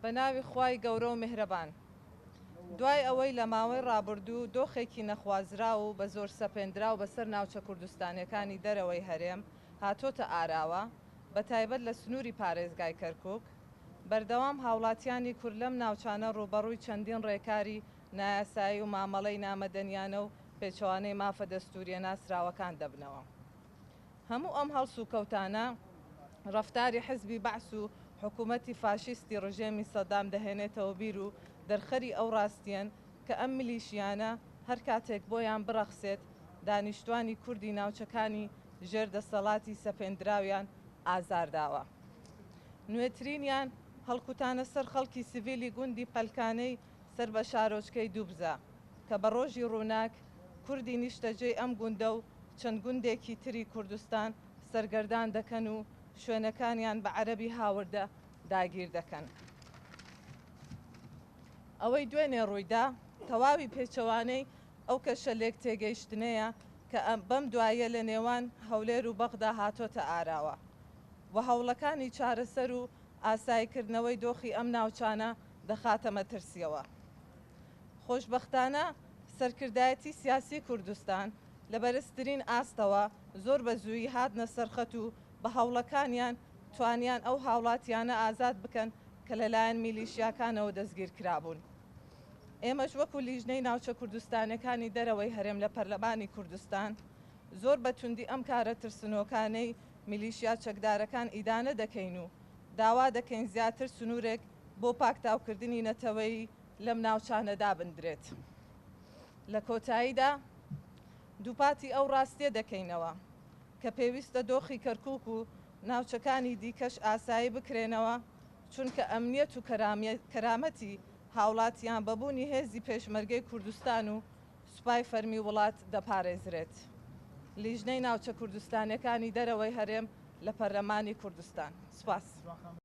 بە ناوی خوای گەورە و میهرەبان. دوای ئەوەی لە ماوەی ڕابردوو دۆخێکی نەخوازرا و بە زۆر سەپێنرا و بەسەر ناوچە کوردستانەکانی دەرەوەی هەرێم هاتۆتە ئاراوە، بە تایبەت لە سنووری پارێزگای کەرکووک، بەردەوام هاوڵاتیانی کورد لەم ناوچانە ڕوبەڕووی چەندین ڕێکاری نایاسایی و مامەڵەی نامەدەنیانە و پێچەوانەی مافە دەستوریە ناسراوەکان دەبنەوە. هەموو ئەم هەڵس و کەوتانە ڕەفتاری حزبی بەعس و حکوومەتی فاشیستی ڕژێمی سەدام دەهێنێتەوە بیر و دەرخەری ئەو ڕاستیەن کە ئەم میلیشیانە هەر کاتێک بۆیان بڕەخسێت دانیشتوانی کوردی ناوچەکانی ژێر دەسەڵاتی سەپێندراویان ئازارداوە. نوێترینیان هەڵکوتانە سەر خەڵکی سڤیلی گوندی پەلکانەی سەر بە شارۆچکەی دووبزە کە بە ڕۆژی ڕووناک کوردی نیشتەجێی ئەم گوندە و چەند گوندێکی تری کوردستان سەرگەردان دەکەن و شوێنەکانیان بە عەرەبی هاوردە داگیر دەکەن. ئەوەی دوێنێ ڕوویدا تەواوی پێچەوانەی ئەو کەشە لێک تێگەیشتنەیە کە بەم دوایە لە نێوان هەولێر و بەغدا هاتۆتە ئاراوە و هەوڵەکانی چارەسەر و ئاساییکردنەوەی دۆخی ئەم ناوچانە دەخاتە مەترسیەوە. خۆشبەختانە سەرکردایەتی سیاسی کوردستان لە بەرزترین ئاستەوە زۆر بە زوویی هاتنە سەرخەت و بە هەوڵەکانیان توانیان ئەو هاوڵاتیانە ئازاد بکەن کە لەلایەن میلیشیاکانەوە دەستگیر کرابوون. ئێمەش وەکو لیژنەی ناوچە کوردستانەکانی دەرەوەی هەرێم لە پەرلەمانی کوردستان زۆر بە توندی ئەم کارە ترسنۆکانەی میلیشیا چەکدارەکان ئیدانە دەکەین و داوا دەکەین زیاتر سنوورێک بۆ پاکتاوکردنی نەتەوەی لەم ناوچانەدا بندرێت. لە کۆتاییدا دووپاتی ئەو ڕاستیە دەکەینەوە کە پێویستە دۆخی کەرکووک و ناوچەکانی دیکەش ئاسایی بکرێنەوە، چونکە ئەمنیەت و کەرامەتی هاوڵاتیان بەبوونی هێزی پێشمەرگەی کوردستان و سوپای فەرمی وڵات دەپارێزرێت. لیژنەی ناوچە کوردستانەکانی دەرەوەی هەرێم لە پەرلەمانی کوردستان. سوپاس.